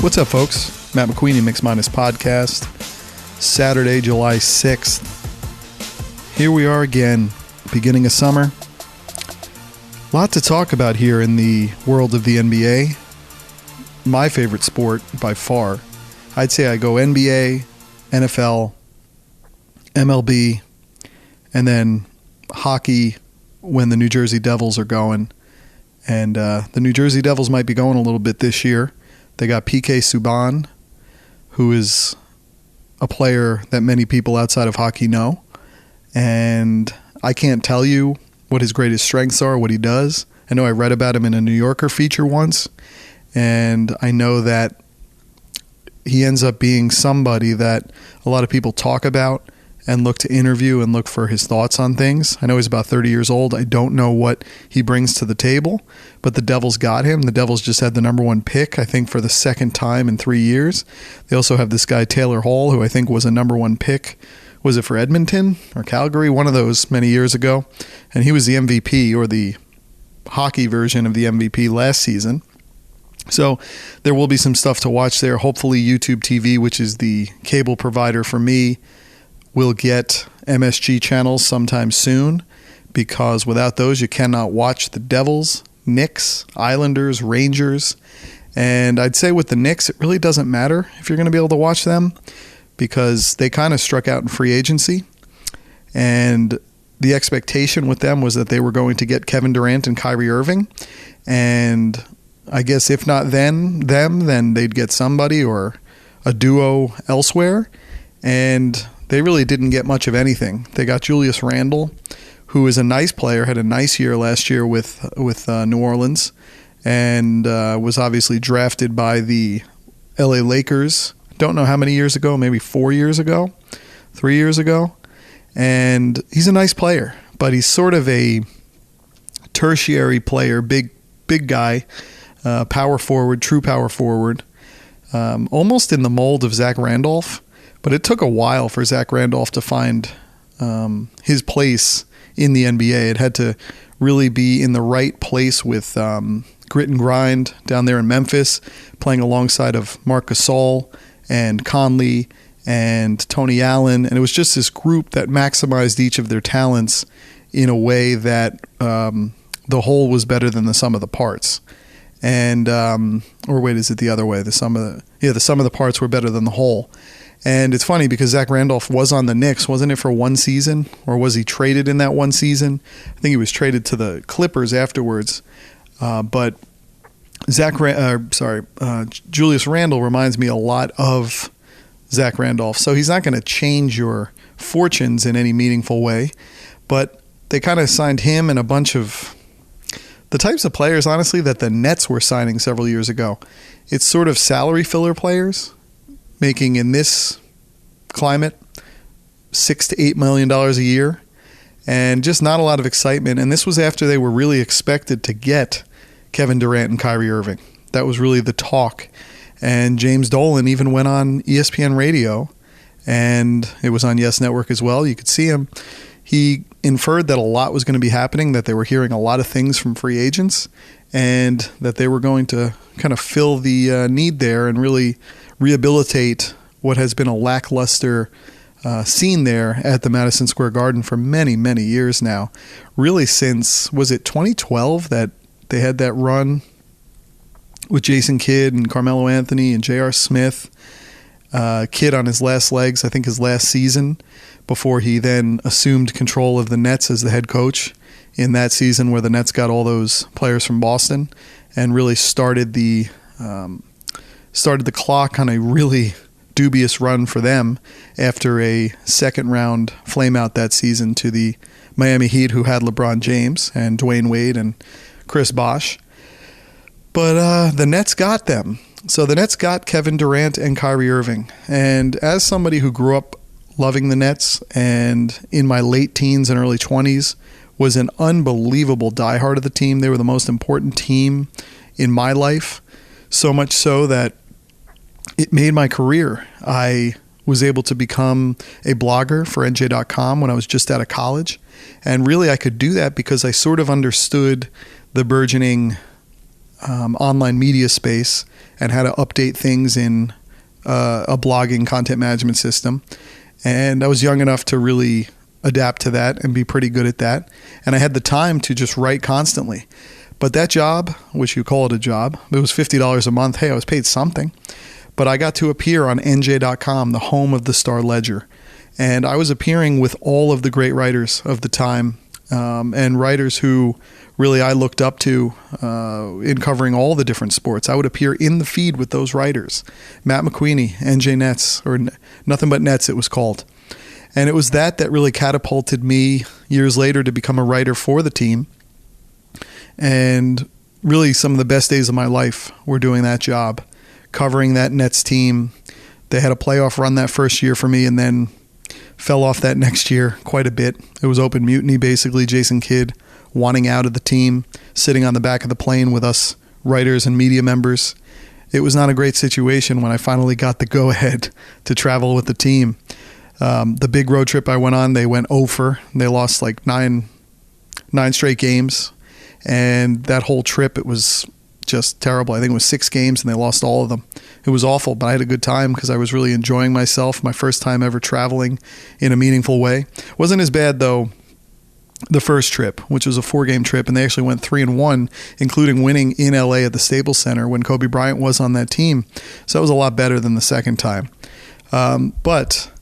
What's up, folks? Matt McQueenie, Mix Minus Podcast. Saturday, July 6th. Here we are again, beginning of summer. A lot to talk about here in the world of the NBA. My favorite sport by far. I'd say I go NBA, NFL, MLB, and then hockey when the New Jersey Devils are going. And the New Jersey Devils might be going a little bit this year. They got PK Subban, who is a player that many people outside of hockey know. And I can't tell you what his greatest strengths are, what he does. I know I read about him in a New Yorker feature once. And I know that he ends up being somebody that a lot of people talk about and look to interview and look for his thoughts on things. I know he's about 30 years old. I don't know what he brings to the table, but the Devils got him. The Devils just had the number one pick, I think, for the second time in 3 years. They also have this guy, Taylor Hall, who I think was a number one pick. Was it for Edmonton or Calgary? One of those many years ago. And he was the MVP, or the hockey version of the MVP last season. So there will be some stuff to watch there. Hopefully YouTube TV, which is the cable provider for me, will get MSG channels sometime soon, because without those you cannot watch the Devils, Knicks, Islanders, Rangers. And I'd say with the Knicks, it really doesn't matter if you're going to be able to watch them, because they kind of struck out in free agency. And the expectation with them was that they were going to get Kevin Durant and Kyrie Irving. And I guess if not them, then they'd get somebody or a duo elsewhere. And they really didn't get much of anything. They got Julius Randle, who is a nice player, had a nice year last year with New Orleans, and was obviously drafted by the LA Lakers. Don't know how many years ago, maybe 4 years ago, 3 years ago. And he's a nice player, but he's sort of a tertiary player, big guy, power forward, true power forward, almost in the mold of Zach Randolph. But it took a while for Zach Randolph to find his place in the NBA. It had to really be in the right place with grit and grind down there in Memphis, playing alongside of Marc Gasol and Conley and Tony Allen. And it was just this group that maximized each of their talents in a way that the whole was better than the sum of the parts. And or wait, is it the other way? The sum of the parts were better than the whole. And it's funny because Zach Randolph was on the Knicks, wasn't it, for one season? Or was he traded in that one season? I think he was traded to the Clippers afterwards. But Julius Randle reminds me a lot of Zach Randolph. So he's not going to change your fortunes in any meaningful way. But they kind of signed him and a bunch of the types of players, honestly, that the Nets were signing several years ago. It's sort of salary filler players, making in this climate $6 to $8 million a year, and just not a lot of excitement. And this was after they were really expected to get Kevin Durant and Kyrie Irving. That was really the talk. And James Dolan even went on ESPN radio, and it was on Yes Network as well. You could see him. He inferred that a lot was going to be happening, that they were hearing a lot of things from free agents, and that they were going to kind of fill the need there and really rehabilitate what has been a lackluster scene there at the Madison Square Garden for many, many years now. Really since, was it 2012 that they had that run with Jason Kidd and Carmelo Anthony and J.R. Smith. Kidd on his last legs, I think his last season, before he then assumed control of the Nets as the head coach in that season where the Nets got all those players from Boston and really started the clock on a really dubious run for them after a second round flameout that season to the Miami Heat, who had LeBron James and Dwayne Wade and Chris Bosh. But the Nets got them. So the Nets got Kevin Durant and Kyrie Irving. And as somebody who grew up loving the Nets and in my late teens and early 20s was an unbelievable diehard of the team. They were the most important team in my life, so much so that it made my career. I was able to become a blogger for NJ.com when I was just out of college. And really I could do that because I sort of understood the burgeoning online media space and how to update things in a blogging content management system. And I was young enough to really adapt to that and be pretty good at that. And I had the time to just write constantly. But that job, which you call it a job, it was $50 a month. Hey, I was paid something. But I got to appear on NJ.com, the home of the Star Ledger. And I was appearing with all of the great writers of the time, and writers who really I looked up to in covering all the different sports. I would appear in the feed with those writers. Matt McQueenie, NJ Nets, or Nothing But Nets it was called. And it was that really catapulted me years later to become a writer for the team. And really some of the best days of my life were doing that job, covering that Nets team. They had a playoff run that first year for me and then fell off that next year quite a bit. It was open mutiny, basically. Jason Kidd wanting out of the team, sitting on the back of the plane with us writers and media members. It was not a great situation when I finally got the go-ahead to travel with the team. The big road trip I went on, they went over. They lost like nine straight games. And that whole trip, it was just terrible. I think it was 6 games and they lost all of them. It was awful, but I had a good time because I was really enjoying myself. My first time ever traveling in a meaningful way. Wasn't as bad though the first trip, which was a 4-game trip, and they actually went 3-1, including winning in LA at the Staples Center when Kobe Bryant was on that team. So that was a lot better than the second time. But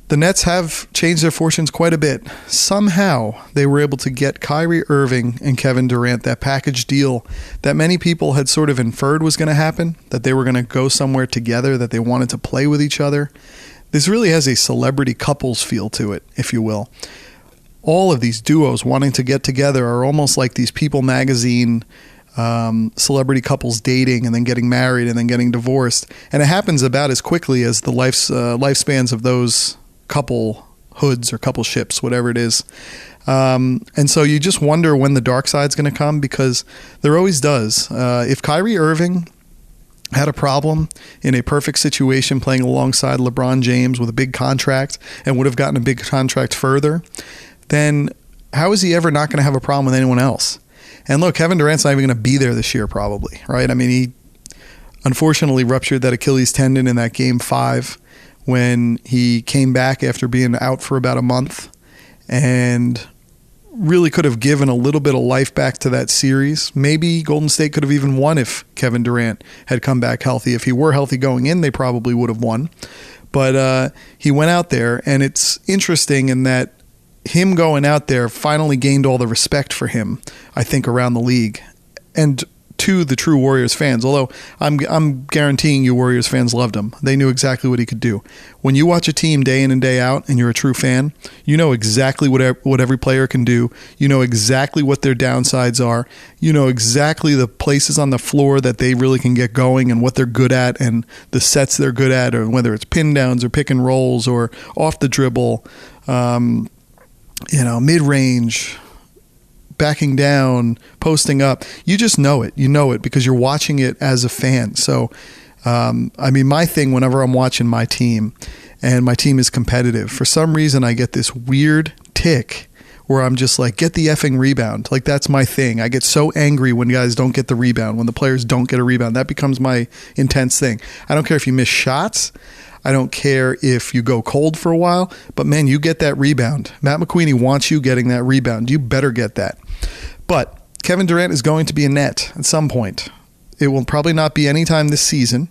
the Nets have changed their fortunes quite a bit. Somehow they were able to get Kyrie Irving and Kevin Durant, that package deal that many people had sort of inferred was going to happen, that they were going to go somewhere together, that they wanted to play with each other. This really has a celebrity couples feel to it, if you will. All of these duos wanting to get together are almost like these People magazine celebrity couples dating and then getting married and then getting divorced. And it happens about as quickly as the lifespans of those couple hoods or couple ships, whatever it is. And so you just wonder when the dark side's going to come, because there always does. If Kyrie Irving had a problem in a perfect situation playing alongside LeBron James with a big contract and would have gotten a big contract further, then how is he ever not going to have a problem with anyone else? And look, Kevin Durant's not even going to be there this year probably, right? I mean, he unfortunately ruptured that Achilles tendon in that Game 5 when he came back after being out for about a month and really could have given a little bit of life back to that series. Maybe Golden State could have even won if Kevin Durant had come back healthy. If he were healthy going in, they probably would have won. But he went out there, and it's interesting in that him going out there finally gained all the respect for him, I think, around the league. And to the true Warriors fans, although I'm guaranteeing you Warriors fans loved him. They knew exactly what he could do. When you watch a team day in and day out and you're a true fan, you know exactly what every player can do. You know exactly what their downsides are. You know exactly the places on the floor that they really can get going and what they're good at and the sets they're good at, or whether it's pin downs or pick and rolls or off the dribble, mid-range, backing down, posting up. You just know it. You know it because you're watching it as a fan. So, my thing whenever I'm watching my team and my team is competitive, for some reason I get this weird tick where I'm just like, get the effing rebound. Like, that's my thing. I get so angry when guys don't get the rebound, when the players don't get a rebound. That becomes my intense thing. I don't care if you miss shots. I don't care if you go cold for a while, but man, you get that rebound. Matt McQueenie wants you getting that rebound. You better get that. But Kevin Durant is going to be a Net at some point. It will probably not be anytime this season.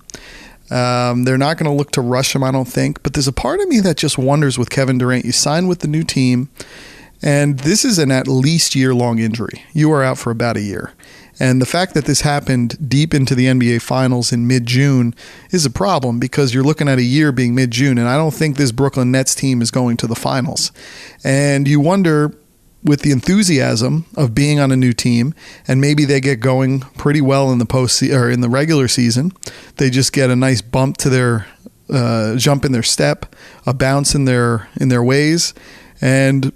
They're not going to look to rush him, I don't think. But there's a part of me that just wonders with Kevin Durant. You sign with the new team, and this is an at least year-long injury. You are out for about a year. And the fact that this happened deep into the NBA Finals in mid-June is a problem, because you're looking at a year being mid-June, and I don't think this Brooklyn Nets team is going to the finals. And you wonder, with the enthusiasm of being on a new team, and maybe they get going pretty well in the regular season, they just get a nice bump to their jump in their step, a bounce in their ways, and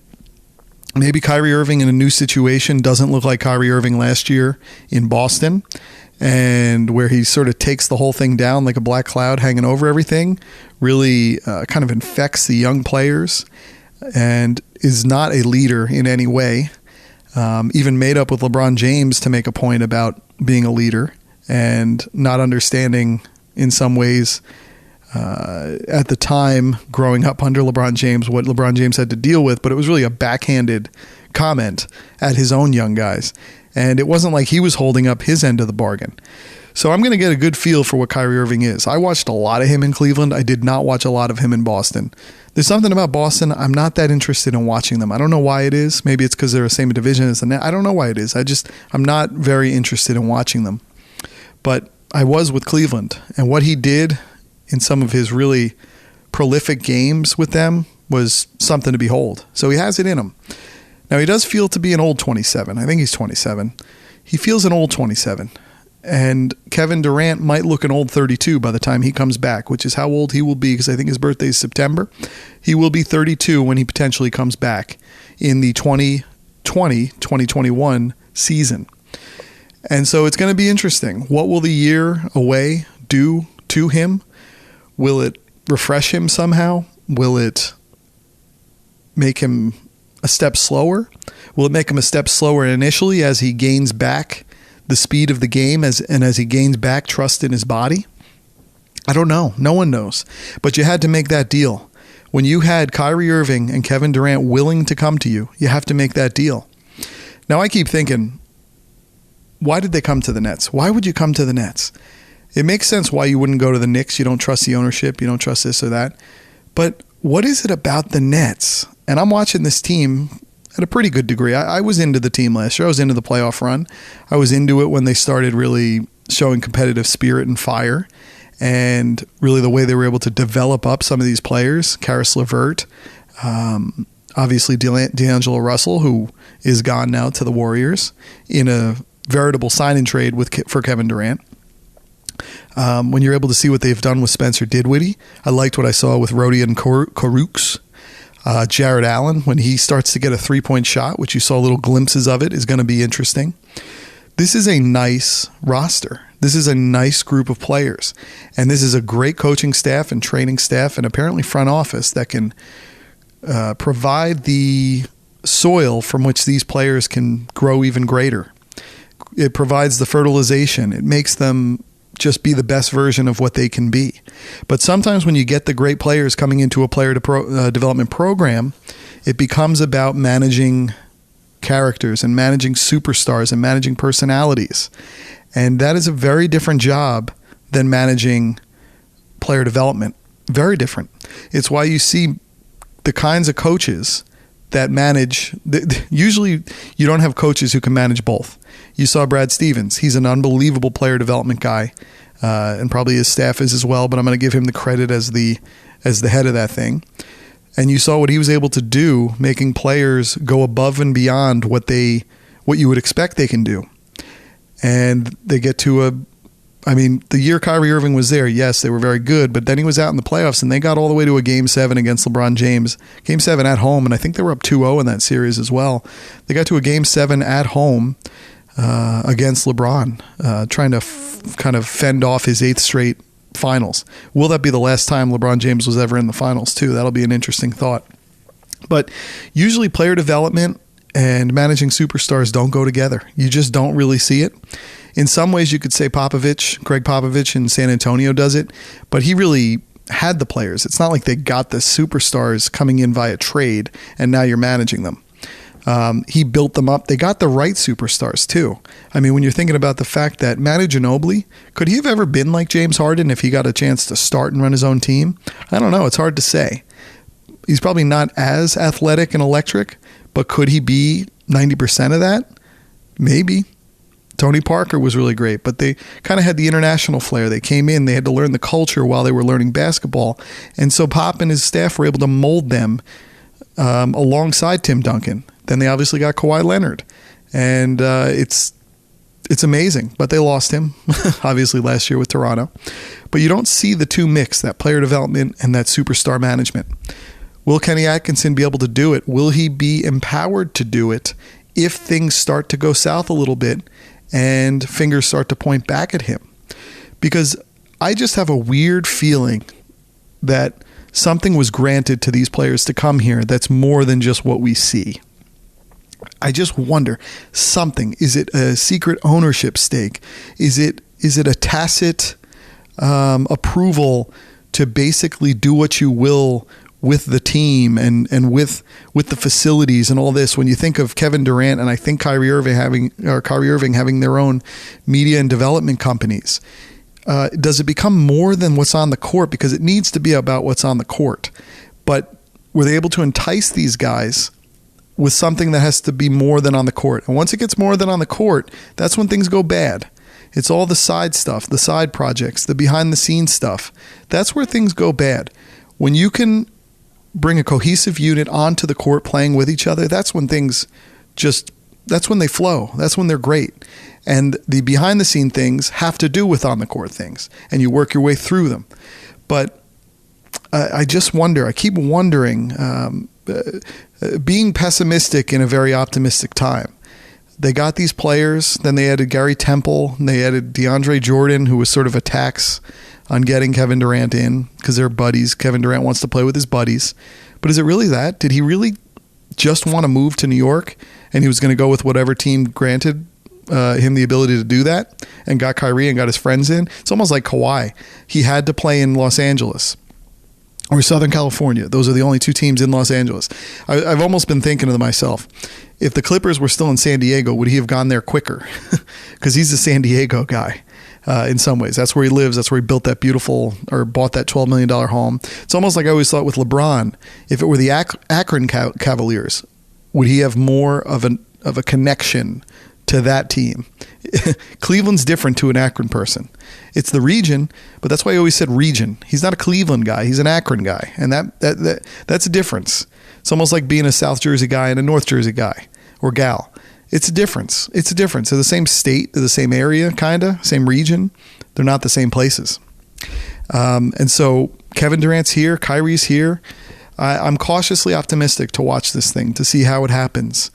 maybe Kyrie Irving in a new situation doesn't look like Kyrie Irving last year in Boston, and where he sort of takes the whole thing down like a black cloud hanging over everything, really kind of infects the young players and is not a leader in any way, even made up with LeBron James to make a point about being a leader and not understanding in some ways at the time growing up under LeBron James what LeBron James had to deal with, but it was really a backhanded comment at his own young guys. And it wasn't like he was holding up his end of the bargain. So I'm going to get a good feel for what Kyrie Irving is. I watched a lot of him in Cleveland. I did not watch a lot of him in Boston. There's something about Boston, I'm not that interested in watching them. I don't know why it is. Maybe it's because they're the same division as the Nets. I don't know why it is. I'm not very interested in watching them. But I was with Cleveland, and what he did in some of his really prolific games with them was something to behold. So he has it in him. Now, he does feel to be an old 27. I think he's 27. He feels an old 27. And Kevin Durant might look an old 32 by the time he comes back, which is how old he will be, because I think his birthday is September. He will be 32 when he potentially comes back in the 2020-2021 season. And so it's going to be interesting. What will the year away do to him? Will it refresh him somehow? Will it make him a step slower? Will it make him a step slower initially as he gains back the speed of the game as he gains back trust in his body? I don't know. No one knows. But you had to make that deal. When you had Kyrie Irving and Kevin Durant willing to come to you, you have to make that deal. Now, I keep thinking, why did they come to the Nets? Why would you come to the Nets? It makes sense why you wouldn't go to the Knicks. You don't trust the ownership. You don't trust this or that. But what is it about the Nets? And I'm watching this team at a pretty good degree. I was into the team last year. I was into the playoff run. I was into it when they started really showing competitive spirit and fire, and really the way they were able to develop up some of these players. Karis LeVert, obviously D'Angelo Russell, who is gone now to the Warriors in a veritable sign-and trade for Kevin Durant. When you're able to see what they've done with Spencer Dinwiddie, I liked what I saw with Rodion Kurucs. Jared Allen, when he starts to get a three-point shot, which you saw little glimpses of it, is going to be interesting. This is a nice roster. This is a nice group of players. And this is a great coaching staff and training staff and apparently front office that can provide the soil from which these players can grow even greater. It provides the fertilization. It makes them just be the best version of what they can be. But sometimes when you get the great players coming into a player development program, it becomes about managing characters and managing superstars and managing personalities. And that is a very different job than managing player development. Very different. It's why you see the kinds of coaches that manage, usually you don't have coaches who can manage both. You saw Brad Stevens. He's an unbelievable player development guy, and probably his staff is as well, but I'm going to give him the credit as the head of that thing. And you saw what he was able to do, making players go above and beyond what you would expect they can do. And they get to the year Kyrie Irving was there, yes, they were very good, but then he was out in the playoffs and they got all the way to a Game 7 against LeBron James. Game 7 at home, and I think they were up 2-0 in that series as well. They got to a Game 7 at home against LeBron, trying to kind of fend off his 8th straight finals. Will that be the last time LeBron James was ever in the finals too? That'll be an interesting thought. But usually player development and managing superstars don't go together. You just don't really see it. In some ways, you could say Greg Popovich in San Antonio does it, but he really had the players. It's not like they got the superstars coming in via trade and now you're managing them. He built them up. They got the right superstars too. I mean, when you're thinking about the fact that Manu Ginobili, could he have ever been like James Harden if he got a chance to start and run his own team? I don't know. It's hard to say. He's probably not as athletic and electric, but could he be 90% of that? Maybe. Tony Parker was really great, but they kind of had the international flair. They came in, they had to learn the culture while they were learning basketball. And so Pop and his staff were able to mold them alongside Tim Duncan. Then they obviously got Kawhi Leonard. And it's amazing, but they lost him, obviously, last year with Toronto. But you don't see the two mix, that player development and that superstar management. Will Kenny Atkinson be able to do it? Will he be empowered to do it if things start to go south a little bit and fingers start to point back at him? Because I just have a weird feeling that something was granted to these players to come here that's more than just what we see. I just wonder, something. Is it a secret ownership stake? Is it a tacit approval to basically do what you will with the team and with the facilities and all this? When you think of Kevin Durant and I think Kyrie Irving having their own media and development companies, does it become more than what's on the court? Because it needs to be about what's on the court. But were they able to entice these guys with something that has to be more than on the court? And once it gets more than on the court, that's when things go bad. It's all the side stuff, the side projects, the behind the scenes stuff. That's where things go bad. When you can bring a cohesive unit onto the court playing with each other, that's when things that's when they flow. That's when they're great. And the behind the scene things have to do with on the court things, and you work your way through them. But I just wonder, I keep wondering, being pessimistic in a very optimistic time. They got these players, then they added Gary Temple, and they added DeAndre Jordan, who was sort of a tax on getting Kevin Durant in because they're buddies. Kevin Durant wants to play with his buddies. But is it really that? Did he really just want to move to New York and he was going to go with whatever team granted him the ability to do that and got Kyrie and got his friends in? It's almost like Kawhi. He had to play in Los Angeles or Southern California. Those are the only two teams in Los Angeles. I've almost been thinking to myself, if the Clippers were still in San Diego, would he have gone there quicker? Because he's a San Diego guy in some ways. That's where he lives. That's where he built that beautiful, or bought that $12 million home. It's almost like I always thought with LeBron, if it were the Akron Cavaliers, would he have more of a connection to that team? Cleveland's different to an Akron person. It's the region, but that's why I always said region. He's not a Cleveland guy. He's an Akron guy, and that's a difference. It's almost like being a South Jersey guy and a North Jersey guy or gal. It's a difference. It's a difference. They're the same state, they're the same area, kind of, same region. They're not the same places. And so Kevin Durant's here, Kyrie's here. I'm cautiously optimistic to watch this thing, to see how it happens.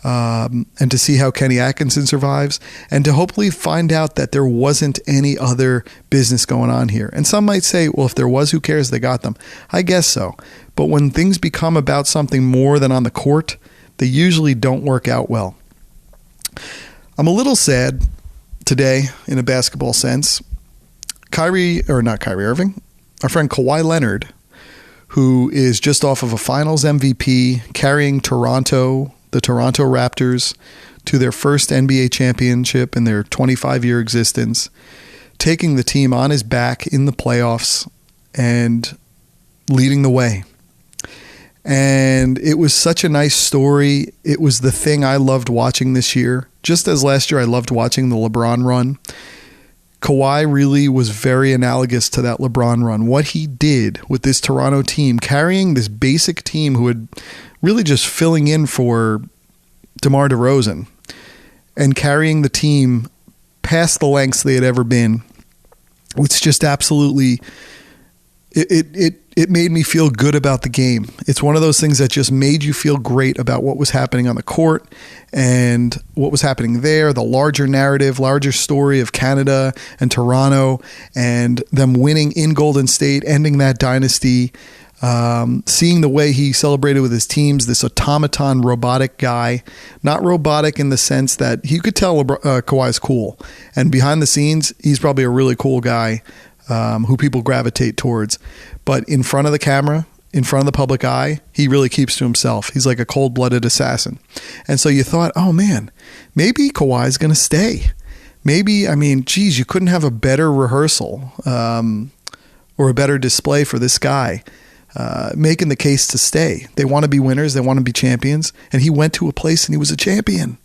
And to see how Kenny Atkinson survives, and to hopefully find out that there wasn't any other business going on here. And some might say, well, if there was, who cares? They got them. I guess so. But when things become about something more than on the court, they usually don't work out well. I'm a little sad today in a basketball sense. Not Kyrie Irving, our friend Kawhi Leonard, who is just off of a finals MVP, carrying the Toronto Raptors to their first NBA championship in their 25-year existence, taking the team on his back in the playoffs and leading the way. And it was such a nice story. It was the thing I loved watching this year. Just as last year I loved watching the LeBron run, Kawhi really was very analogous to that LeBron run. What he did with this Toronto team, carrying this basic team who had really just filling in for DeMar DeRozan and carrying the team past the lengths they had ever been. It's just absolutely, it made me feel good about the game. It's one of those things that just made you feel great about what was happening on the court and what was happening there, the larger narrative, larger story of Canada and Toronto and them winning in Golden State, ending that dynasty. Seeing the way he celebrated with his teams, this automaton robotic guy, not robotic in the sense that you could tell Kawhi's cool. And behind the scenes, he's probably a really cool guy who people gravitate towards. But in front of the camera, in front of the public eye, he really keeps to himself. He's like a cold-blooded assassin. And so you thought, oh man, maybe Kawhi's going to stay. Maybe, you couldn't have a better rehearsal or a better display for this guy. Making the case to stay. They want to be winners. They want to be champions. And he went to a place and he was a champion.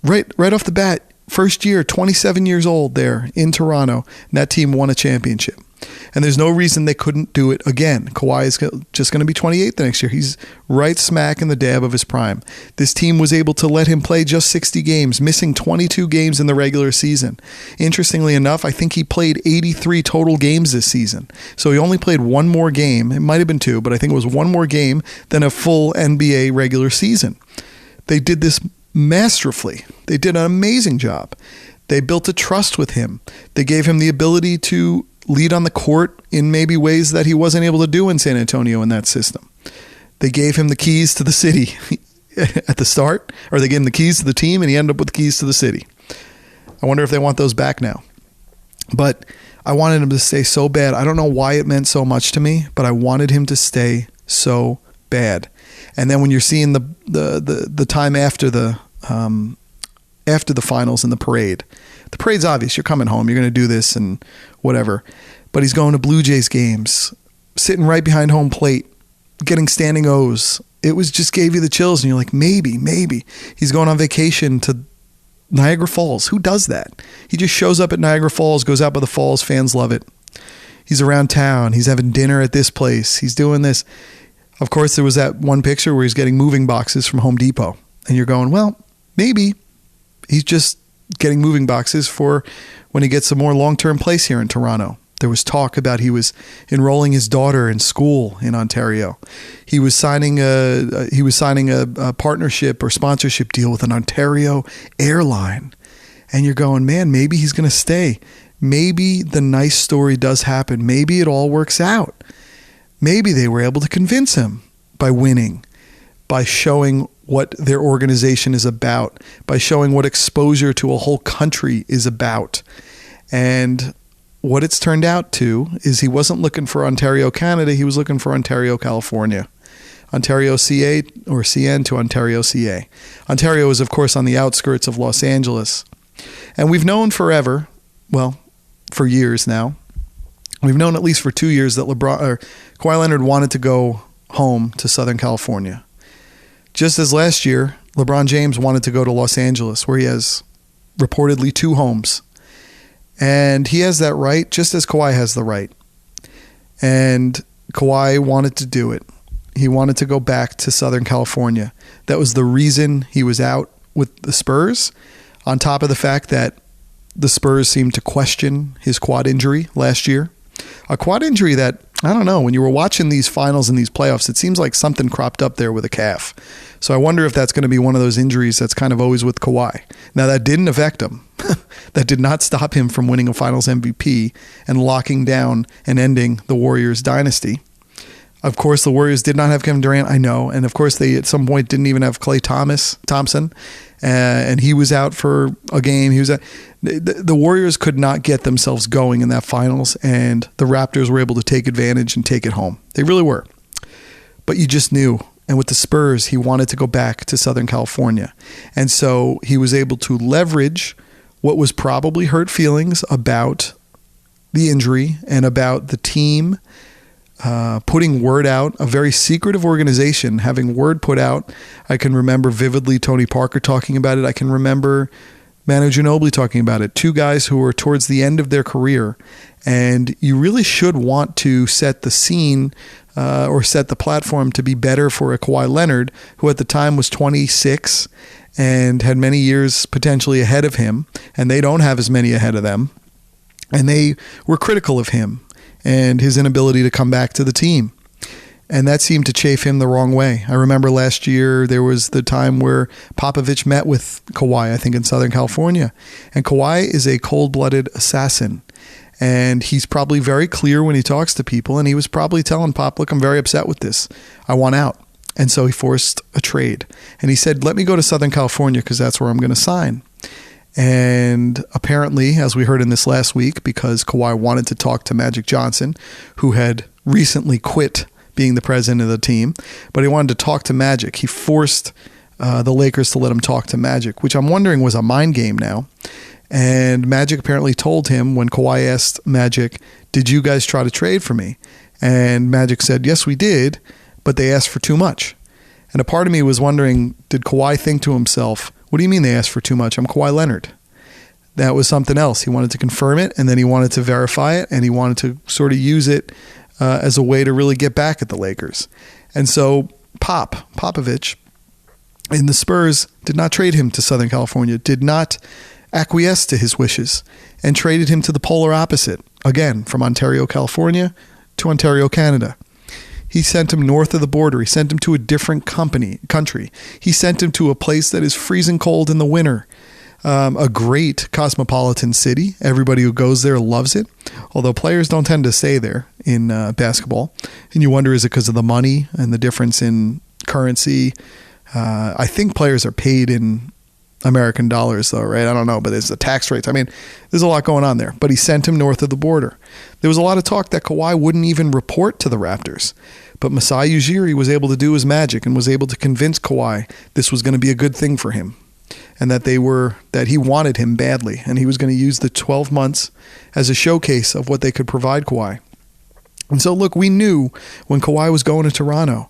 Right off the bat, first year, 27 years old there in Toronto, and that team won a championship. And there's no reason they couldn't do it again. Kawhi is just going to be 28 the next year. He's right smack in the dab of his prime. This team was able to let him play just 60 games, missing 22 games in the regular season. Interestingly enough, I think he played 83 total games this season. So he only played one more game. It might have been two, but I think it was one more game than a full NBA regular season. They did this masterfully. They did an amazing job. They built a trust with him. They gave him the ability to lead on the court in maybe ways that he wasn't able to do in San Antonio in that system. They gave him the keys to the city. at the start? Or they gave him the keys to the team and he ended up with the keys to the city. I wonder if they want those back now. But I wanted him to stay so bad. I don't know why it meant so much to me, but I wanted him to stay so bad. And then when you're seeing the time after the finals and the parade's obvious. You're coming home. You're going to do this and whatever. But he's going to Blue Jays games, sitting right behind home plate, getting standing O's. It was just gave you the chills, and you're like, maybe. He's going on vacation to Niagara Falls. Who does that? He just shows up at Niagara Falls, goes out by the falls. Fans love it. He's around town. He's having dinner at this place. He's doing this. Of course, there was that one picture where he's getting moving boxes from Home Depot. And you're going, well, maybe he's just getting moving boxes for when he gets a more long-term place here in Toronto. There was talk about he was enrolling his daughter in school in Ontario. He was signing a partnership or sponsorship deal with an Ontario airline. And you're going, man, maybe he's going to stay. Maybe the nice story does happen. Maybe it all works out. Maybe they were able to convince him by winning, by showing what their organization is about, by showing what exposure to a whole country is about. And what it's turned out to is he wasn't looking for Ontario, Canada. He was looking for Ontario, California. Ontario, CA, or CN to Ontario, CA. Ontario is, of course, on the outskirts of Los Angeles. And we've known forever, well, for years now, we've known at least for 2 years that Kawhi Leonard wanted to go home to Southern California. Just as last year, LeBron James wanted to go to Los Angeles, where he has reportedly 2 homes. And he has that right, just as Kawhi has the right. And Kawhi wanted to do it. He wanted to go back to Southern California. That was the reason he was out with the Spurs, on top of the fact that the Spurs seemed to question his quad injury last year. A quad injury that, I don't know, when you were watching these finals and these playoffs, it seems like something cropped up there with a calf. So I wonder if that's going to be one of those injuries that's kind of always with Kawhi. Now, that didn't affect him. That did not stop him from winning a finals MVP and locking down and ending the Warriors dynasty. Of course, the Warriors did not have Kevin Durant, I know. And of course, they at some point didn't even have Klay Thompson. And he was out for a game. The Warriors could not get themselves going in that finals, and the Raptors were able to take advantage and take it home. They really were. But you just knew. And with the Spurs, he wanted to go back to Southern California. And so he was able to leverage what was probably hurt feelings about the injury and about the team putting word out, a very secretive organization having word put out. I can remember vividly Tony Parker talking about it. I can remember Manu Ginobili talking about it. 2 guys who were towards the end of their career. And you really should want to set the scene or set the platform to be better for a Kawhi Leonard, who at the time was 26 and had many years potentially ahead of him. And they don't have as many ahead of them. And they were critical of him and his inability to come back to the team. And that seemed to chafe him the wrong way. I remember last year there was the time where Popovich met with Kawhi, I think in Southern California. And Kawhi is a cold-blooded assassin. And he's probably very clear when he talks to people. And he was probably telling Pop, look, I'm very upset with this. I want out. And so he forced a trade. And he said, let me go to Southern California because that's where I'm going to sign. And apparently, as we heard in this last week, because Kawhi wanted to talk to Magic Johnson, who had recently quit being the president of the team, but he wanted to talk to Magic. He forced the Lakers to let him talk to Magic, which I'm wondering was a mind game now. And Magic apparently told him when Kawhi asked Magic, did you guys try to trade for me? And Magic said, yes, we did, but they asked for too much. And a part of me was wondering, did Kawhi think to himself, what do you mean they asked for too much? I'm Kawhi Leonard. That was something else. He wanted to confirm it, and then he wanted to verify it, and he wanted to sort of use it as a way to really get back at the Lakers. And so Popovich in the Spurs did not trade him to Southern California, did not acquiesce to his wishes, and traded him to the polar opposite, again, from Ontario, California to Ontario, Canada. He sent him north of the border. He sent him to a different country. He sent him to a place that is freezing cold in the winter. A great cosmopolitan city. Everybody who goes there loves it. Although players don't tend to stay there in basketball. And you wonder, is it because of the money and the difference in currency? I think players are paid in American dollars, though, right? I don't know, but there's the tax rates. I mean, there's a lot going on there. But he sent him north of the border. There was a lot of talk that Kawhi wouldn't even report to the Raptors. But Masai Ujiri was able to do his magic and was able to convince Kawhi this was going to be a good thing for him, and that he wanted him badly, and he was going to use the 12 months as a showcase of what they could provide Kawhi. And so, look, we knew when Kawhi was going to Toronto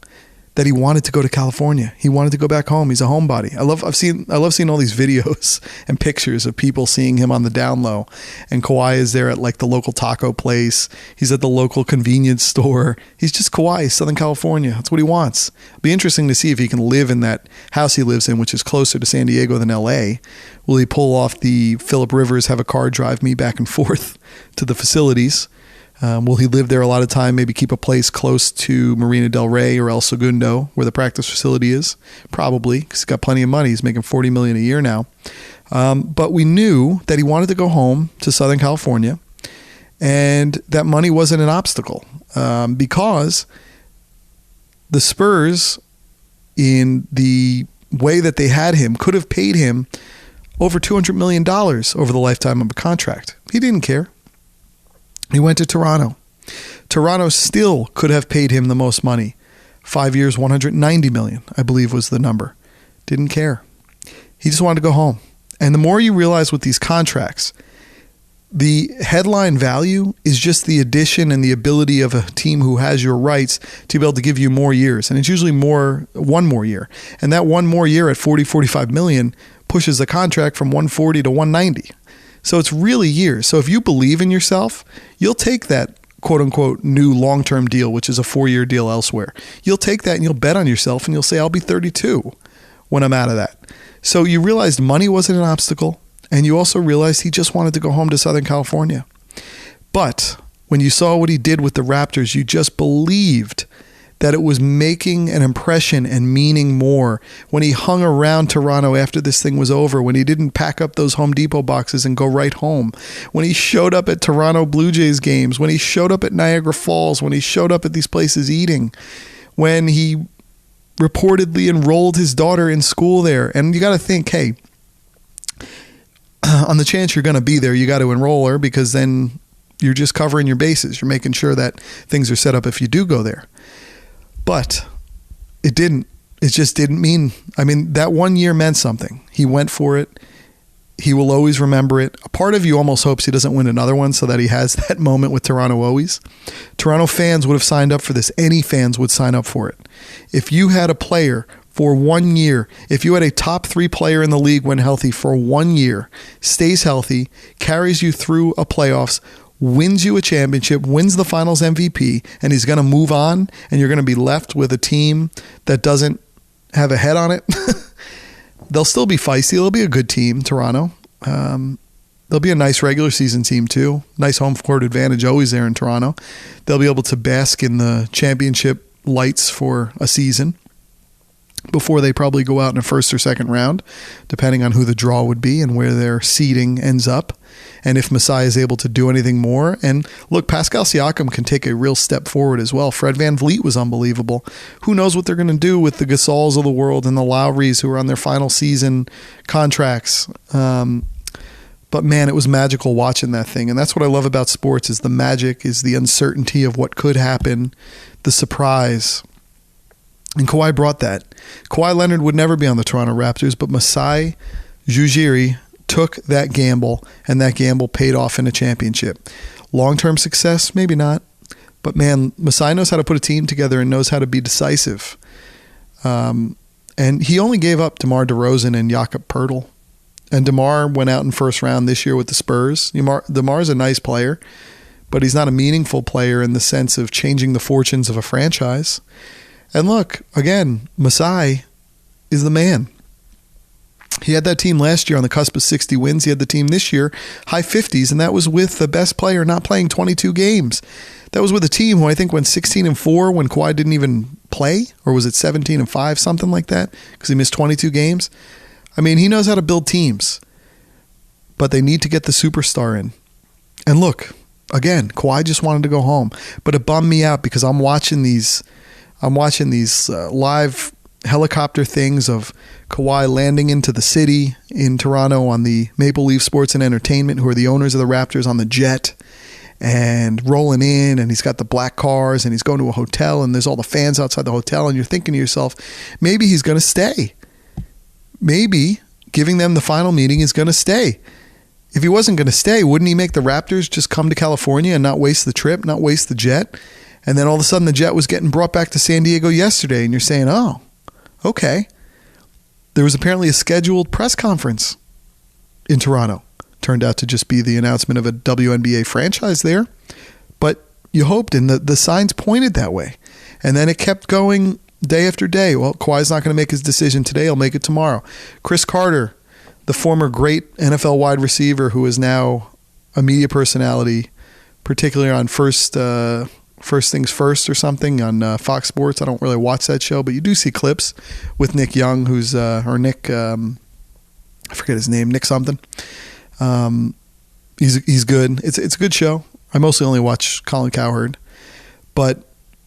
that he wanted to go to California. He wanted to go back home. He's a homebody. I love seeing all these videos and pictures of people seeing him on the down low. And Kawhi is there at like the local taco place. He's at the local convenience store. He's just Kawhi, Southern California. That's what he wants. It'll be interesting to see if he can live in that house he lives in, which is closer to San Diego than LA. Will he pull off the Phillip Rivers, have a car drive me back and forth to the facilities? Will he live there a lot of time, maybe keep a place close to Marina del Rey or El Segundo, where the practice facility is? Probably, because he's got plenty of money. He's making $40 million a year now. But we knew that he wanted to go home to Southern California, and that money wasn't an obstacle, because the Spurs, in the way that they had him, could have paid him over $200 million over the lifetime of a contract. He didn't care. He went to Toronto. Toronto still could have paid him the most money. 5 years, $190 million, I believe was the number. Didn't care. He just wanted to go home. And the more you realize with these contracts, the headline value is just the addition and the ability of a team who has your rights to be able to give you more years. And it's usually one more year. And that one more year at $45 million pushes the contract from $140 to $190. So it's really years. So if you believe in yourself, you'll take that quote unquote new long-term deal, which is a 4-year deal elsewhere. You'll take that and you'll bet on yourself and you'll say, I'll be 32 when I'm out of that. So you realized money wasn't an obstacle, and you also realized he just wanted to go home to Southern California. But when you saw what he did with the Raptors, you just believed that it was making an impression and meaning more. When he hung around Toronto after this thing was over, when he didn't pack up those Home Depot boxes and go right home, when he showed up at Toronto Blue Jays games, when he showed up at Niagara Falls, when he showed up at these places eating, when he reportedly enrolled his daughter in school there. And you got to think, hey, on the chance you're going to be there, you got to enroll her, because then you're just covering your bases. You're making sure that things are set up if you do go there. But it didn't. It just didn't mean. I mean, that 1 year meant something. He went for it. He will always remember it. A part of you almost hopes he doesn't win another one so that he has that moment with Toronto always. Toronto fans would have signed up for this. Any fans would sign up for it. If you had a player for 1 year, if you had a top 3 player in the league when healthy for 1 year, stays healthy, carries you through a playoffs, wins you a championship, wins the finals MVP, and he's going to move on, and you're going to be left with a team that doesn't have a head on it. They'll still be feisty. They'll be a good team, Toronto. They'll be a nice regular season team too. Nice home court advantage always there in Toronto. They'll be able to bask in the championship lights for a season before they probably go out in a first or second round, depending on who the draw would be and where their seeding ends up, and if Masai is able to do anything more. And look, Pascal Siakam can take a real step forward as well. Fred VanVleet was unbelievable. Who knows what they're going to do with the Gasols of the world and the Lowrys who are on their final season contracts. But man, it was magical watching that thing. And that's what I love about sports, is the magic, is the uncertainty of what could happen, the surprise. And Kawhi brought that. Kawhi Leonard would never be on the Toronto Raptors, but Masai Ujiri took that gamble, and that gamble paid off in a championship. Long-term success? Maybe not. But man, Masai knows how to put a team together and knows how to be decisive. And he only gave up DeMar DeRozan and Jakob Poeltl. And DeMar went out in first round this year with the Spurs. DeMar's a nice player, but he's not a meaningful player in the sense of changing the fortunes of a franchise. And look, again, Masai is the man. He had that team last year on the cusp of 60 wins. He had the team this year, high 50s, and that was with the best player not playing 22 games. That was with a team who I think went 16-4 when Kawhi didn't even play, or was it 17-5, something like that, because he missed 22 games. I mean, he knows how to build teams, but they need to get the superstar in. And look, again, Kawhi just wanted to go home, but it bummed me out because I'm watching these live helicopter things of Kawhi landing into the city in Toronto on the Maple Leaf Sports and Entertainment, who are the owners of the Raptors, on the jet, and rolling in, and he's got the black cars, and he's going to a hotel, and there's all the fans outside the hotel, and you're thinking to yourself, maybe he's going to stay. Maybe giving them the final meeting is going to stay. If he wasn't going to stay, wouldn't he make the Raptors just come to California and not waste the trip, not waste the jet? And then all of a sudden the jet was getting brought back to San Diego yesterday, and you're saying, oh, okay. There was apparently a scheduled press conference in Toronto. Turned out to just be the announcement of a WNBA franchise there. But you hoped, and the signs pointed that way. And then it kept going day after day. Well, Kawhi's not going to make his decision today. He'll make it tomorrow. Chris Carter, the former great NFL wide receiver who is now a media personality, particularly on First Things First or something on Fox Sports. I don't really watch that show, but you do see clips with Nick Young, who's or Nick, I forget his name, Nick something. He's good. It's a good show. I mostly only watch Colin Cowherd, but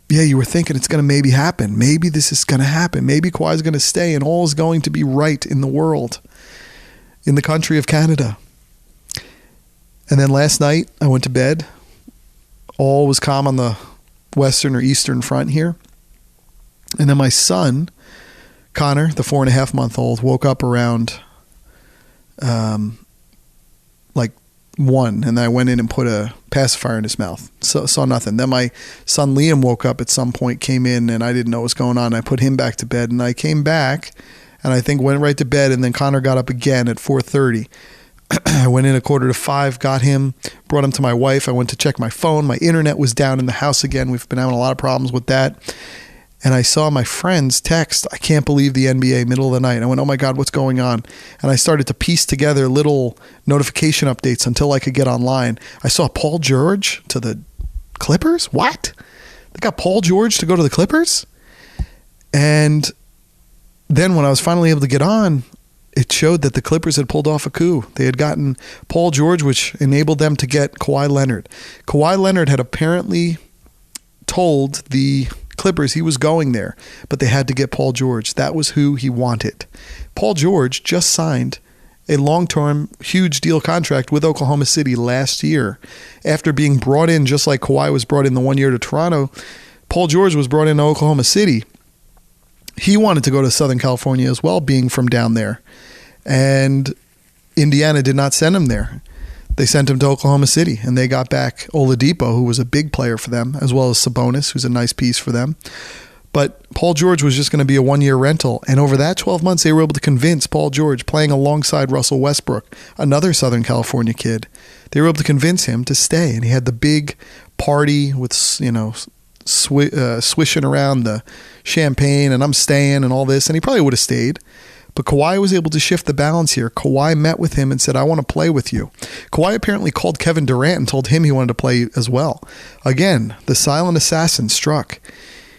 yeah, you were thinking it's going to maybe happen. Maybe this is going to happen. Maybe Kawhi's going to stay, and all is going to be right in the world, in the country of Canada. And then last night I went to bed. All was calm on the western or eastern front here. And then my son, Connor, the 4.5-month-old, woke up around like 1, and I went in and put a pacifier in his mouth. So saw nothing. Then my son Liam woke up at some point, came in, and I didn't know what was going on. I put him back to bed, and I came back, and I think went right to bed, and then Connor got up again at 4:30. I went in 4:45, got him, brought him to my wife. I went to check my phone. My internet was down in the house again. We've been having a lot of problems with that. And I saw my friends text, I can't believe the NBA, middle of the night. I went, oh my God, what's going on? And I started to piece together little notification updates until I could get online. I saw Paul George to the Clippers? What? They got Paul George to go to the Clippers? And then when I was finally able to get on, it showed that the Clippers had pulled off a coup. They had gotten Paul George, which enabled them to get Kawhi Leonard. Kawhi Leonard had apparently told the Clippers he was going there, but they had to get Paul George. That was who he wanted. Paul George just signed a long-term, huge deal contract with Oklahoma City last year. After being brought in, just like Kawhi was brought in the 1 year to Toronto, Paul George was brought into Oklahoma City. He wanted to go to Southern California as well, being from down there. And Indiana did not send him there. They sent him to Oklahoma City, and they got back Oladipo, who was a big player for them, as well as Sabonis, who's a nice piece for them. But Paul George was just going to be a 1-year rental. And over that 12 months, they were able to convince Paul George, playing alongside Russell Westbrook, another Southern California kid, they were able to convince him to stay. And he had the big party with, swishing around the champagne, and I'm staying and all this. And he probably would have stayed. But Kawhi was able to shift the balance here. Kawhi met with him and said, I want to play with you. Kawhi apparently called Kevin Durant and told him he wanted to play as well. Again, the silent assassin struck.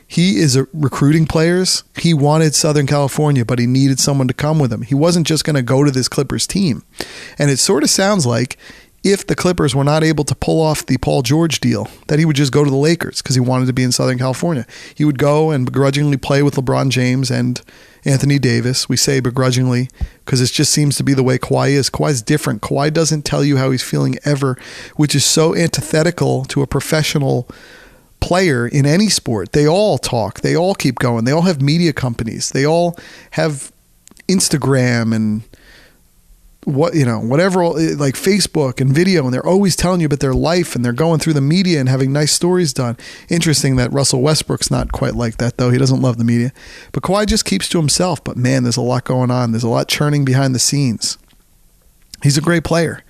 He is recruiting players. He wanted Southern California, but he needed someone to come with him. He wasn't just going to go to this Clippers team. And it sort of sounds like if the Clippers were not able to pull off the Paul George deal, that he would just go to the Lakers because he wanted to be in Southern California. He would go and begrudgingly play with LeBron James and Anthony Davis. We say begrudgingly because it just seems to be the way Kawhi is. Kawhi's different. Kawhi doesn't tell you how he's feeling ever, which is so antithetical to a professional player in any sport. They all talk. They all keep going. They all have media companies. They all have Instagram and whatever, like Facebook and video, and they're always telling you about their life, and they're going through the media and having nice stories done. Interesting that Russell Westbrook's not quite like that, though. He doesn't love the media. But Kawhi just keeps to himself. But man, there's a lot going on. There's a lot churning behind the scenes. He's a great player,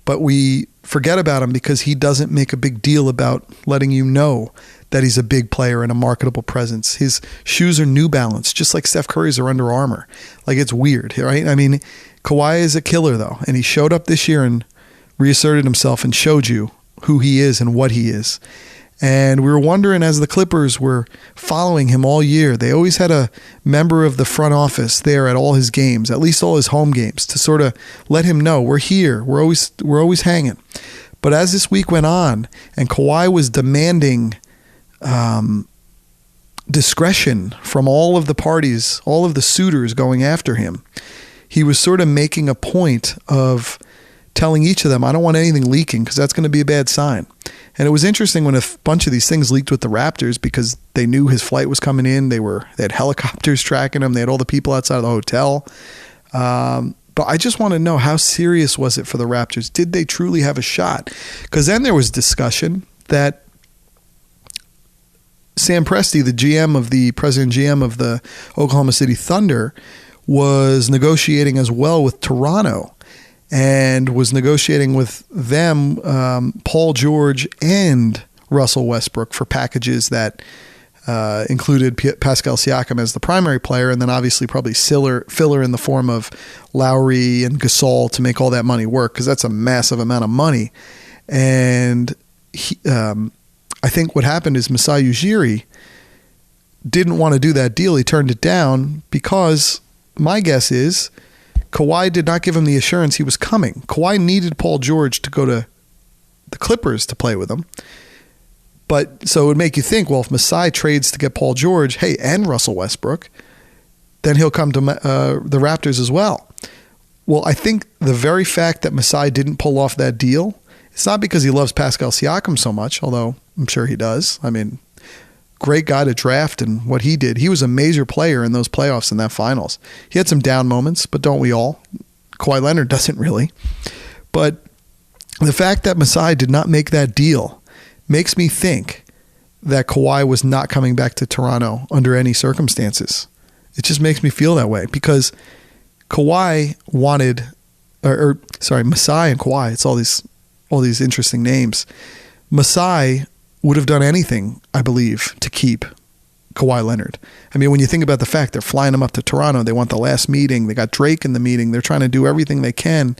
but we forget about him because he doesn't make a big deal about letting you know that he's a big player and a marketable presence. His shoes are New Balance, just like Steph Curry's are Under Armour. Like, it's weird, right? I mean, Kawhi is a killer, though, and he showed up this year and reasserted himself and showed you who he is and what he is. And we were wondering, as the Clippers were following him all year, they always had a member of the front office there at all his games, at least all his home games, to sort of let him know, we're here, we're always hanging. But as this week went on and Kawhi was demanding discretion from all of the parties, all of the suitors going after him. He was sort of making a point of telling each of them, I don't want anything leaking because that's going to be a bad sign. And it was interesting when a bunch of these things leaked with the Raptors because they knew his flight was coming in. They had helicopters tracking him. They had all the people outside of the hotel. But I just want to know, how serious was it for the Raptors? Did they truly have a shot? Because then there was discussion that Sam Presti, the president and GM of the Oklahoma City Thunder, was negotiating as well with Toronto and was negotiating with them, Paul George and Russell Westbrook, for packages that included Pascal Siakam as the primary player, and then obviously probably filler in the form of Lowry and Gasol to make all that money work, because that's a massive amount of money. And I think what happened is Masai Ujiri didn't want to do that deal. He turned it down because my guess is Kawhi did not give him the assurance he was coming. Kawhi needed Paul George to go to the Clippers to play with him. But so it would make you think, well, if Masai trades to get Paul George, hey, and Russell Westbrook, then he'll come to the Raptors as well. Well, I think the very fact that Masai didn't pull off that deal, it's not because he loves Pascal Siakam so much, although I'm sure he does. I mean, great guy to draft, and what he did, he was a major player in those playoffs in that finals. He had some down moments, but don't we all? Kawhi Leonard doesn't really. But the fact that Masai did not make that deal makes me think that Kawhi was not coming back to Toronto under any circumstances. It just makes me feel that way, because Kawhi wanted, Masai and Kawhi, it's all these interesting names. Masai would have done anything, I believe, to keep Kawhi Leonard. I mean, when you think about the fact they're flying him up to Toronto, they want the last meeting, they got Drake in the meeting, they're trying to do everything they can.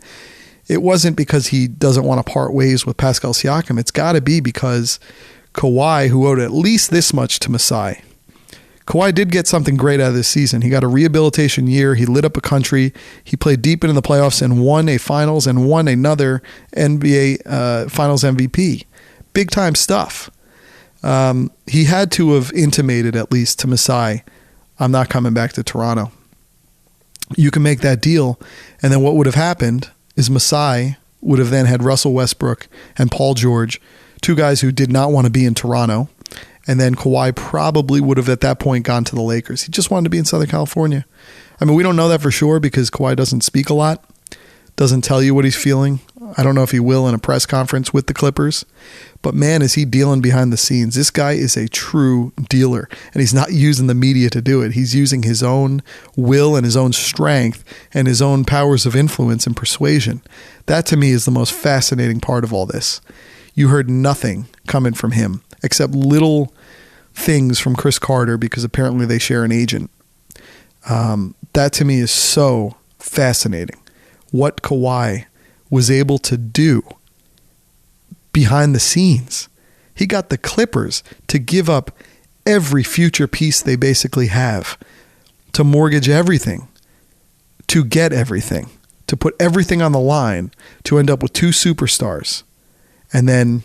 It wasn't because he doesn't want to part ways with Pascal Siakam. It's got to be because Kawhi, who owed at least this much to Masai, Kawhi did get something great out of this season. He got a rehabilitation year. He lit up a country. He played deep into the playoffs and won a finals and won another NBA Finals MVP. Big time stuff. He had to have intimated at least to Masai, I'm not coming back to Toronto. You can make that deal, and then what would have happened is Masai would have then had Russell Westbrook and Paul George, two guys who did not want to be in Toronto, and then Kawhi probably would have at that point gone to the Lakers. He just wanted to be in Southern California. I mean, we don't know that for sure because Kawhi doesn't speak a lot, doesn't tell you what he's feeling. I don't know if he will in a press conference with the Clippers, but man, is he dealing behind the scenes. This guy is a true dealer, and he's not using the media to do it. He's using his own will and his own strength and his own powers of influence and persuasion. That to me is the most fascinating part of all this. You heard nothing coming from him except little things from Chris Carter because apparently they share an agent. That to me is so fascinating. What Kawhi was able to do behind the scenes. He got the Clippers to give up every future piece they basically have, to mortgage everything, to get everything, to put everything on the line, to end up with two superstars. And then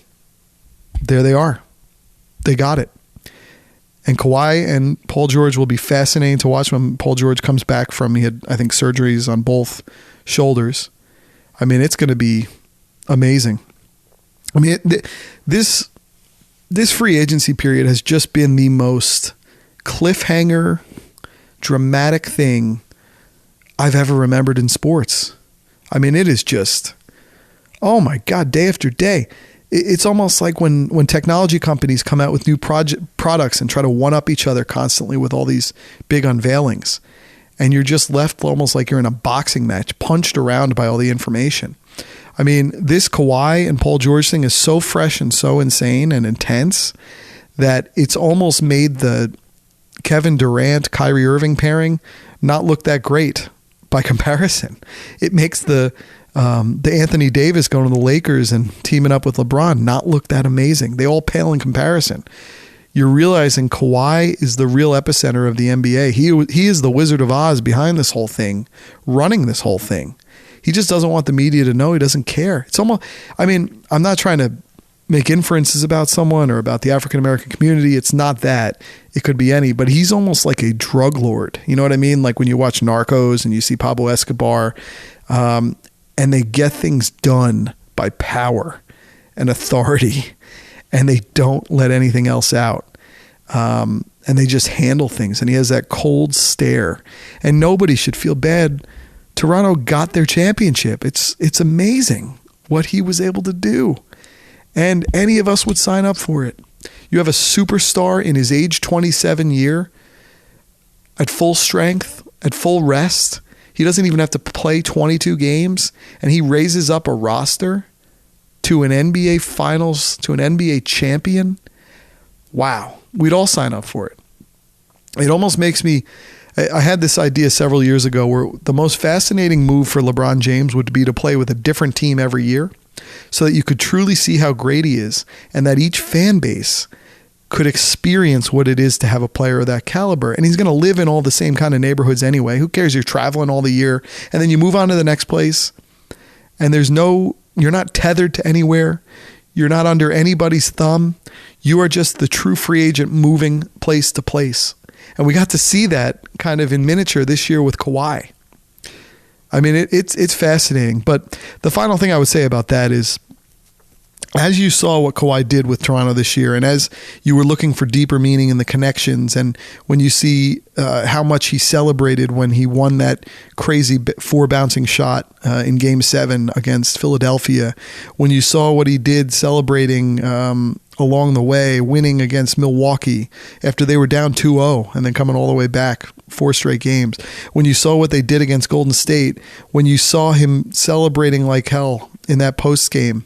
there they are. They got it. And Kawhi and Paul George will be fascinating to watch when Paul George comes back from, he had, I think, surgeries on both shoulders. I mean, it's going to be amazing. I mean, this free agency period has just been the most cliffhanger, dramatic thing I've ever remembered in sports. I mean, it is just, oh my God, day after day. It's almost like when technology companies come out with new products and try to one-up each other constantly with all these big unveilings. And you're just left almost like you're in a boxing match, punched around by all the information. I mean, this Kawhi and Paul George thing is so fresh and so insane and intense that it's almost made the Kevin Durant, Kyrie Irving pairing not look that great by comparison. It makes the Anthony Davis going to the Lakers and teaming up with LeBron not look that amazing. They all pale in comparison. You're realizing Kawhi is the real epicenter of the NBA. He is the Wizard of Oz behind this whole thing, running this whole thing. He just doesn't want the media to know. He doesn't care. It's almost, I mean, I'm not trying to make inferences about someone or about the African American community. It's not that. It could be any, but he's almost like a drug lord. You know what I mean? Like when you watch Narcos and you see Pablo Escobar, and they get things done by power and authority, and they don't let anything else out. And they just handle things. And he has that cold stare. And nobody should feel bad. Toronto got their championship. It's amazing what he was able to do. And any of us would sign up for it. You have a superstar in his age 27 year at full strength, at full rest. He doesn't even have to play 22 games, and he raises up a roster to an NBA Finals, to an NBA champion. Wow. We'd all sign up for it. It almost makes me... I had this idea several years ago where the most fascinating move for LeBron James would be to play with a different team every year, so that you could truly see how great he is, and that each fan base could experience what it is to have a player of that caliber. And he's going to live in all the same kind of neighborhoods anyway. Who cares? You're traveling all the year, and then you move on to the next place, and you're not tethered to anywhere. You're not under anybody's thumb. You are just the true free agent moving place to place. And we got to see that kind of in miniature this year with Kawhi. I mean, it's fascinating. But the final thing I would say about that is, as you saw what Kawhi did with Toronto this year, and as you were looking for deeper meaning in the connections, and when you see how much he celebrated when he won that crazy 4 bouncing shot in Game 7 against Philadelphia, when you saw what he did celebrating along the way, winning against Milwaukee after they were down 2-0 and then coming all the way back 4 straight games, when you saw what they did against Golden State, when you saw him celebrating like hell in that post game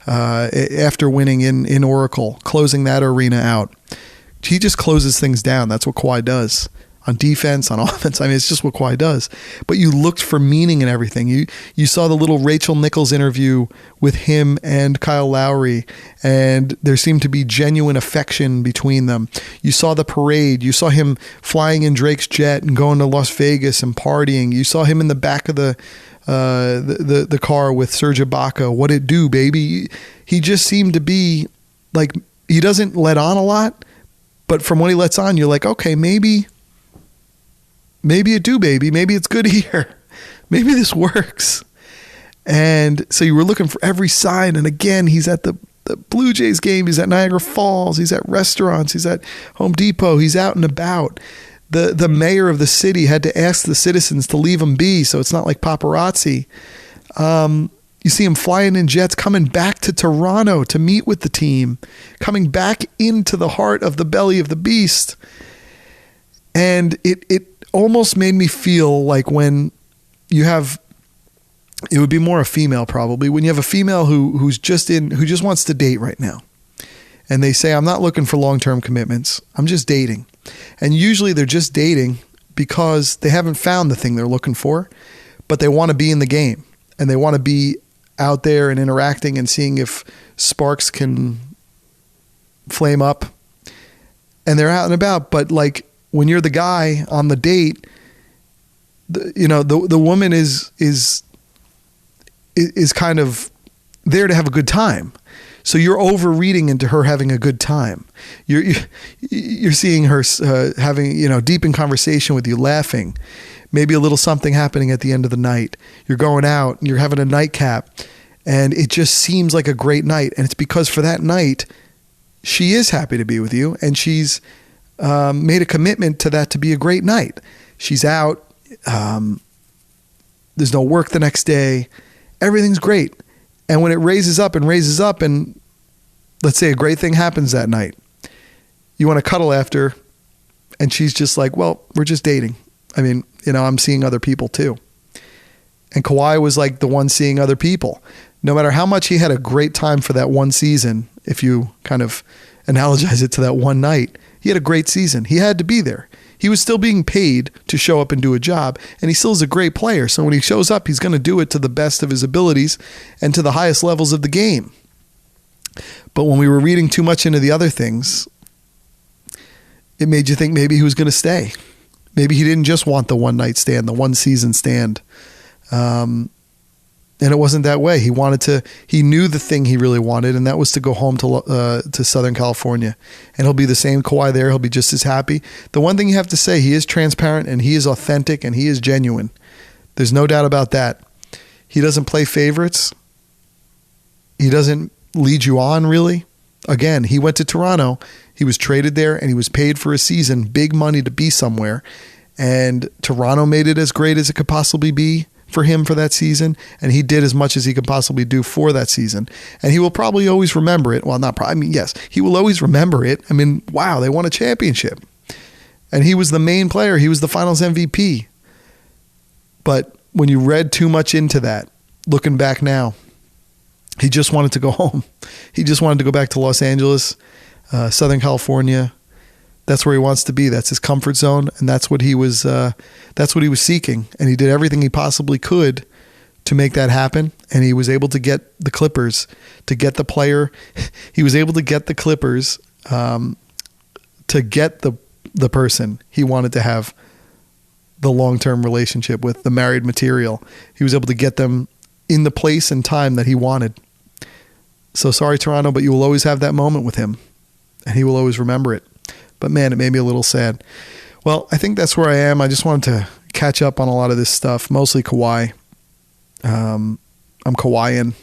after winning in Oracle, closing that arena out. He just closes things down. That's what Kawhi does. On defense, on offense. I mean, it's just what Kawhi does. But you looked for meaning in everything. You saw the little Rachel Nichols interview with him and Kyle Lowry, and there seemed to be genuine affection between them. You saw the parade. You saw him flying in Drake's jet and going to Las Vegas and partying. You saw him in the back of the car with Serge Ibaka. What it do, baby? He just seemed to be like, he doesn't let on a lot, but from when he lets on, you're like, okay, maybe it do, baby. Maybe it's good here. Maybe this works. And so you were looking for every sign. And again, he's at the Blue Jays game. He's at Niagara Falls. He's at restaurants. He's at Home Depot. He's out and about. The mayor of the city had to ask the citizens to leave him be, so it's not like paparazzi. You see him flying in jets, coming back to Toronto to meet with the team, coming back into the heart of the belly of the beast. And it almost made me feel like when you have, it would be more a female probably, when you have a female who just wants to date right now. And they say, I'm not looking for long-term commitments. I'm just dating. And usually they're just dating because they haven't found the thing they're looking for, but they want to be in the game and they want to be out there and interacting and seeing if sparks can flame up. And they're out and about, but like when you're the guy on the date, the woman is kind of there to have a good time. So you're overreading into her having a good time. You're seeing her having, deep in conversation with you, laughing, maybe a little something happening at the end of the night. You're going out and you're having a nightcap, and it just seems like a great night. And it's because for that night, she is happy to be with you, and she's made a commitment to that to be a great night. She's out. There's no work the next day. Everything's great. And when it raises up, and let's say a great thing happens that night, you want to cuddle after, and she's just like, well, we're just dating. I mean, I'm seeing other people too. And Kawhi was like the one seeing other people. No matter how much he had a great time for that one season, if you kind of analogize it to that one night, he had a great season. He had to be there. He was still being paid to show up and do a job, and he still is a great player. So when he shows up, he's going to do it to the best of his abilities and to the highest levels of the game. But when we were reading too much into the other things, it made you think maybe he was going to stay. Maybe he didn't just want the one night stand, the one season stand. And And it wasn't that way. He knew the thing he really wanted, and that was to go home to Southern California. And he'll be the same Kawhi there. He'll be just as happy. The one thing you have to say, he is transparent and he is authentic and he is genuine. There's no doubt about that. He doesn't play favorites. He doesn't lead you on, really. Again, he went to Toronto. He was traded there and he was paid for a season, big money to be somewhere. And Toronto made it as great as it could possibly be for him for that season, and he did as much as he could possibly do for that season. And he will probably always remember it. Well, not probably. I mean, yes, he will always remember it. I mean, wow, they won a championship. And he was the main player. He was the finals MVP. But when you read too much into that, looking back now, he just wanted to go home. He just wanted to go back to Los Angeles, Southern California. That's where he wants to be. That's his comfort zone, and that's what he was seeking. And he did everything he possibly could to make that happen. And he was able to get the Clippers, to get the player. He was able to get the Clippers to get the person he wanted to have the long-term relationship with, the married material. He was able to get them in the place and time that he wanted. So sorry, Toronto, but you will always have that moment with him, and he will always remember it. But man, it made me a little sad. Well, I think that's where I am. I just wanted to catch up on a lot of this stuff, mostly Kawhi. I'm Kawhian.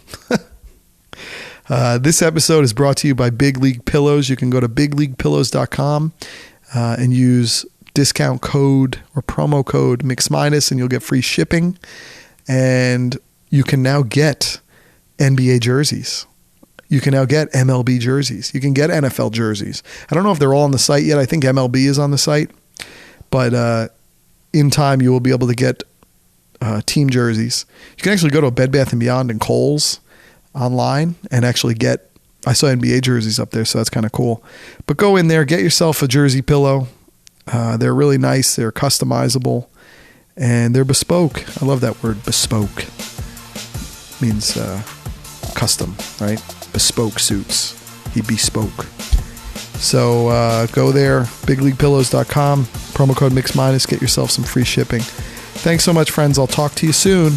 This episode is brought to you by Big League Pillows. You can go to bigleaguepillows.com and use discount code or promo code Mix Minus, and you'll get free shipping. And you can now get NBA jerseys. You can now get MLB jerseys. You can get NFL jerseys. I don't know if they're all on the site yet. I think MLB is on the site. But in time, you will be able to get team jerseys. You can actually go to a Bed Bath & Beyond and Kohl's online and actually get, I saw NBA jerseys up there, so that's kind of cool. But go in there, get yourself a jersey pillow. They're really nice. They're customizable. And they're bespoke. I love that word, bespoke. It means custom, right? Bespoke suits. He bespoke. So go there, bigleaguepillows.com, promo code Mix Minus, get yourself some free shipping. Thanks so much, friends. I'll talk to you soon.